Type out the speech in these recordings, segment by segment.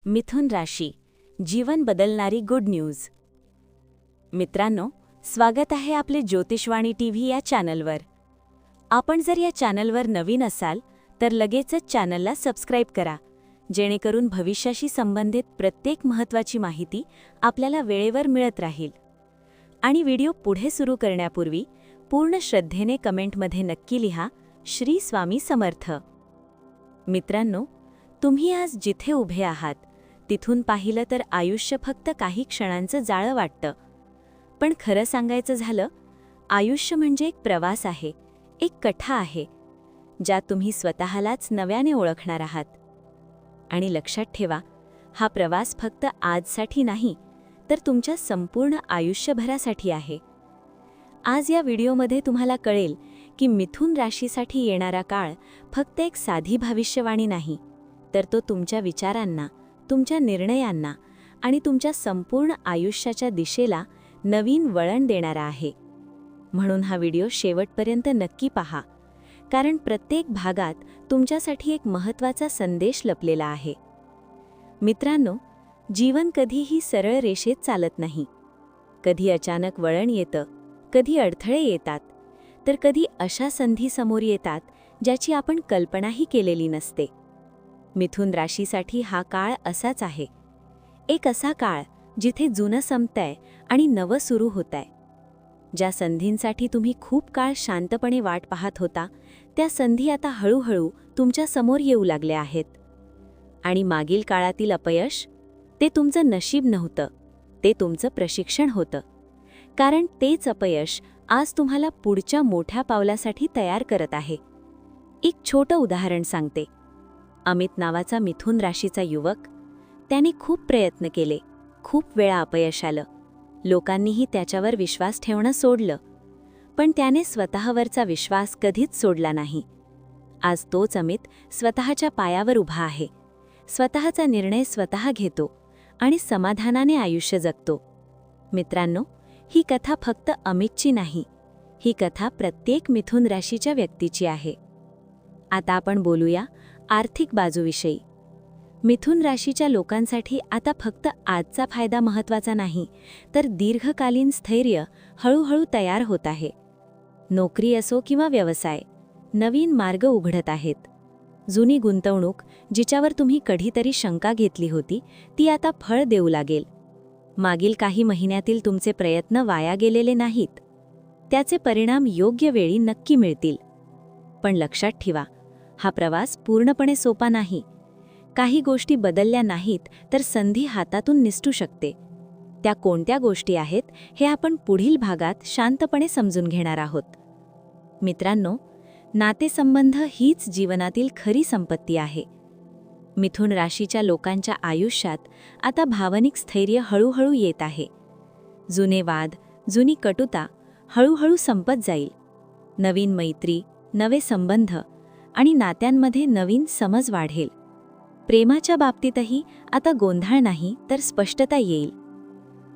मिथुन राशी, जीवन बदलणारी good news. मित्रांनो, स्वागत आहे आपले ज्योतिषवाणी टीव्ही या चॅनलवर. आपण जर या चॅनलवर नवीन असाल तर लगेचच चॅनलला सबस्क्राईब करा, जेणेकरून भविष्याशी संबंधित प्रत्येक महत्त्वाची माहिती आपल्याला वेळेवर मिळत राहील. आणि व्हिडिओ पुढे सुरू करण्यापूर्वी पूर्ण श्रद्धेने कमेंटमध्ये नक्की लिहा, श्री स्वामी समर्थ. मित्रांनो, तुम्ही आज जिथे उभे आहात तिथून पाहिलं तर आयुष्य फक्त काही क्षणांचं जाळं वाटतं. पण खरं सांगायचं झालं, आयुष्य म्हणजे एक प्रवास आहे, एक कथा आहे, ज्यात तुम्ही स्वतःलाच नव्याने ओळखणार आहात. आणि लक्षात ठेवा, हा प्रवास फक्त आजसाठी नाही, तर तुमच्या संपूर्ण आयुष्यभरासाठी आहे. आज या व्हिडिओमध्ये तुम्हाला कळेल की मिथुन राशीसाठी येणारा काळ फक्त एक साधी भविष्यवाणी नाही, तर तो तुमच्या विचारांना, तुमच्या निर्णयांना आणि तुमच्या संपूर्ण आयुष्याच्या दिशेला नवीन वळण देणारा आहे. म्हणून हा व्हिडिओ शेवटपर्यंत नक्की पहा, कारण प्रत्येक भागात तुमच्यासाठी एक महत्त्वाचा संदेश लपलेला आहे. मित्रांनो, जीवन कधीही सरळ रेषेत चालत नाही. कधी अचानक वळण येतं, कधी अडथळे येतात, तर कधी अशा संधी समोर येतात ज्याची आपण कल्पनाही केलेली नसते. मिथुन राशीसाठी हा काळ असाच आहे. एक असा काळ जिथे जुनं संपतंय आणि नवं सुरू होतंय. ज्या संधींसाठी तुम्ही खूप काळ शांतपणे वाट पाहत होता, त्या संधी आता हळूहळू तुमच्या समोर येऊ लागल्या आहेत. आणि मागील काळातील अपयश, ते तुमचं नशीब नव्हतं, ते तुमचं प्रशिक्षण होतं. कारण तेच अपयश आज तुम्हाला पुढच्या मोठ्या पावलासाठी तयार करत आहे. एक छोटं उदाहरण सांगते. अमित नावाचा मिथुन राशीचा युवक, त्याने खूप प्रयत्न केले, खूप वेळा अपयश आलं. लोकांनीही त्याच्यावर विश्वास ठेवणं सोडलं, पण त्याने स्वतःवरचा विश्वास कधीच सोडला नाही. आज तोच अमित स्वतःच्या पायावर उभा आहे, स्वतःचा निर्णय स्वतः घेतो आणि समाधानाने आयुष्य जगतो. मित्रांनो, ही कथा फक्त अमितची नाही, ही कथा प्रत्येक मिथुन राशीच्या व्यक्तीची आहे. आता आपण बोलूया आर्थिक बाजूविषयी. मिथुन राशीच्या लोकांसाठी आता फक्त आजचा फायदा महत्त्वाचा नाही, तर दीर्घकालीन स्थैर्य हळूहळू तयार होत आहे. नोकरी असो किंवा व्यवसाय, नवीन मार्ग उघडत आहेत. जुनी गुंतवणूक, जिच्यावर तुम्ही कधीतरी शंका घेतली होती, ती आता फळ देऊ लागेल. मागील काही महिन्यातील तुमचे प्रयत्न वाया गेलेले नाहीत, त्याचे परिणाम योग्य वेळी नक्की मिळतील. पण लक्षात ठेवा, हा प्रवास पूर्णपणे सोपा नाही. काही गोष्टी बदलल्या नाहीत तर संधी हातातून निसटू शकते. त्या कोणत्या गोष्टी आहेत हे आपण पुढील भागात शांतपणे समजून घेणार आहोत. मित्रांनो, नातेसंबंध हीच जीवनातील खरी संपत्ती आहे. मिथुन राशीच्या लोकांच्या आयुष्यात आता भावनिक स्थैर्य हळूहळू येत आहे. जुने वाद, जुनी कटुता हळूहळू संपत जाईल. नवीन मैत्री, नवे संबंध आणि नात्यांमध्ये नवीन समज वाढेल. प्रेमाच्या बाबतीतही आता गोंधळ नाही तर स्पष्टता येईल.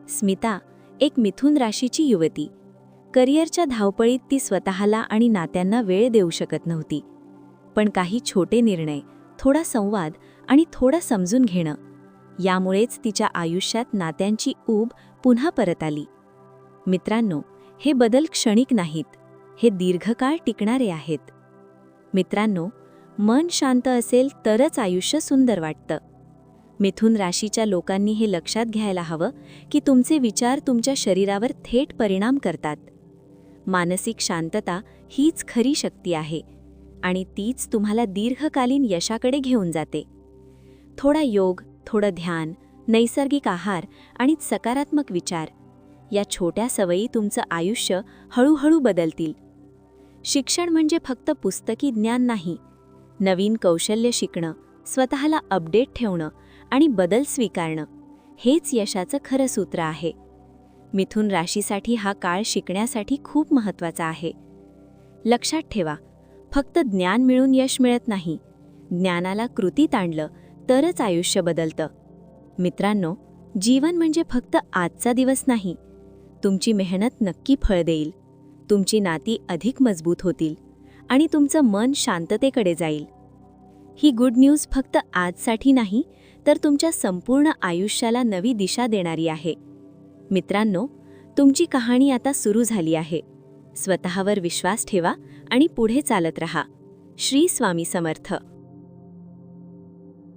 स्मिता, एक मिथुन राशीची युवती, करिअरच्या धावपळीत ती स्वतःला आणि नात्यांना वेळ देऊ शकत नव्हती. पण काही छोटे निर्णय, थोडा संवाद आणि थोडं समजून घेणं, यामुळेच तिच्या आयुष्यात नात्यांची ऊब पुन्हा परत आली. मित्रांनो, हे बदल क्षणिक नाहीत, हे दीर्घकाळ टिकणारे आहेत. मित्रांनो, मन शांत असेल तरच आयुष्य सुंदर वाटतं. मिथुन राशीच्या लोकांनी हे लक्षात घ्यायला हवं की तुमचे विचार तुमच्या शरीरावर थेट परिणाम करतात. मानसिक शांतता हीच खरी शक्ती आहे आणि तीच तुम्हाला दीर्घकालीन यशाकडे घेऊन जाते. थोडा योग, थोडं ध्यान, नैसर्गिक आहार आणि सकारात्मक विचार, या छोट्या सवयी तुमचं आयुष्य हळूहळू बदलतील. शिक्षण म्हणजे फक्त पुस्तकी ज्ञान नाही. नवीन कौशल्य शिकणं, स्वतःला अपडेट ठेवणं आणि बदल स्वीकारणं, हेच यशाचं खरं सूत्र आहे. मिथुन राशीसाठी हा काळ शिकण्यासाठी खूप महत्त्वाचा आहे. लक्षात ठेवा, फक्त ज्ञान मिळून यश मिळत नाही, ज्ञानाला कृतीत आणलं तरच आयुष्य बदलतं. मित्रांनो, जीवन म्हणजे फक्त आजचा दिवस नाही. तुमची मेहनत नक्की फळ देईल, तुमची नाती अधिक मजबूत होतील आणि तुमचं मन शांततेकडे जाईल. ही गुड न्यूज फक्त आजसाठी नाही, तर तुमच्या संपूर्ण आयुष्याला नवी दिशा देणारी आहे. मित्रांनो, तुमची कहाणी आता सुरू झाली आहे. स्वतःवर विश्वास ठेवा आणि पुढे चालत रहा. श्री स्वामी समर्थ.